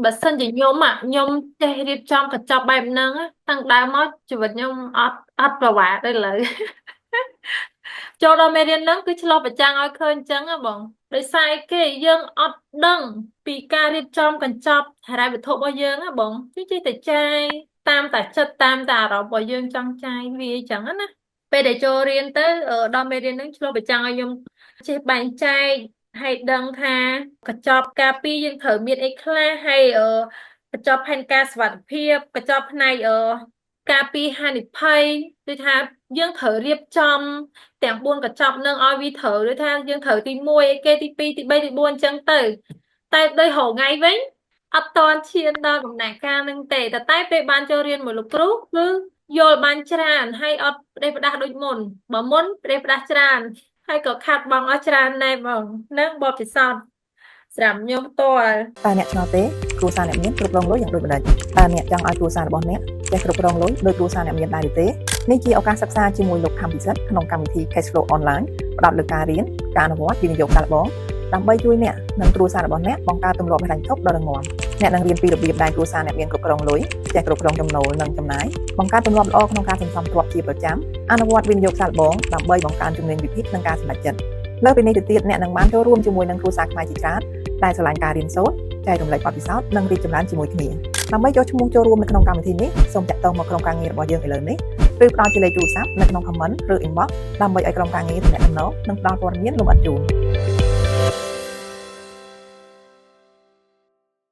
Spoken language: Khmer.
បើសិនជាខ្ញុំចេះរៀបចំកញ្ចប់បែបហ្នឹងណាតាំងដើមមកជីវិតខ្ញុំអត់ប្រវត្តិទេឡើយចូលដល់មេរៀនហ្នឹងគឺឆ្លុះបញ្ចាំងឲ្យឃើញអញ្ចឹងណាបងដោយសារអីគេយើងអត់ដឹងពីការរៀបចំកញ្ចប់ហិរញ្ញវត្ថុរបស់យើងណាបងគឺចេះតែចាយតាមតែចិត្តតាមតែអារម្មណ៍របស់យើងចង់ចាយវាអញ្ចឹងណាពេលដែលចូលរៀនទៅដល់មេរៀនហ្នឹងឆ្លុះបញ្ចាំងឲ្យខ្ញុំចេះបែងចែកហើយដឹងថាកញ្ចប់ការពារយើងត្រូវមានអីខ្លះហើយកញ្ចប់ផែនការសុវត្ថិភាពកញ្ចប់ផ្នែកការពារហានិភ័យដូចថាយើងត្រូវរៀបចំទាំង4កញ្ចប់នឹងឲ្យវាត្រូវដូចថាយើងត្រូវទី1អីគេទី2ទី3ទី4អញ្ចឹងទៅតែដោយរហងៃវិញអត់តន់ឈានដល់ដំណាក់កាលហ្នឹងទេតែពេលបានចូលរៀនមួយលោកគ្រូគឺយល់បានច្រើនហើយអត់ផ្ដេសផ្ដាស់ដូចមុនបើមុនផ្ដេសផ្ដាស់ច្រើនហើយក៏ខាត់បងអស់ច្រើនដែរបងនឹងបបពិសោធន៍សម្រាប់ខ្ញុំផ្ទាល់តើអ្នកឆ្ងល់ទេគ្រួសារអ្នកមានគ្រប់គ្រងលុយយ៉ាងដូចម្ដេចតើអ្នកចង់ឲ្យគ្រួសាររបស់អ្នកចេះគ្រប់គ្រងលុយដោយគ្រួសារអ្នកមានដែរឬទេនេះជាឱកាសសិក្សាជាមួយលោកខំពិសិដ្ឋក្នុងកម្មវិធី Cash Flow Online ផ្ដោតលើការរៀនការអនុវត្តវិនិយោគសាកល្បងដើម្បីជួយអ្នកនិងគ្រួសាររបស់អ្នកបង្កើតទម្លាប់ហិរញ្ញវត្ថុដ៏រឹងមាំអ្នកនឹងរៀនពីរបៀបដែលគ្រួសារអ្នកមានគ្រប់គ្រងលុយចេះគ្រប់គ្រងចំណូលនិងចំណាយបង្កើតទម្លាប់ល្អក្នុងការសន្សំទ្រព្យជាប្រចាំអនុវត្តវិនិយោគសាកល្បងដើម្បីបង្កើនជំនាញវិភាគនិងការសម្រេចចិត្តលើពីនេះទៅទៀតអ្នកនឹងបានចូលរួមជាមួយនឹងគ្រួសារខ្មែរជាច្រើនដែលស្រឡាញ់ការរៀនសូត្រចែករំលែកបទពិសោធន៍និងរីកចម្រើនជាមួយគ្នាដើម្បីចុះឈ្មោះចូលរួមនៅក្នុងកម្មវិធីនេះសូមតាក់ទងមកក្រុមការងាររបស់យើងឥឡូវនេះឬផ្ដល់ជាលេខទូរស័ព្ទនៅក្នុង comment ឬ inbox ដើម្បីឲ្យក្រុមការងារទំនាក់ទំនងនិងផ្ដល់ព័ត៌មានលម្អិតជូន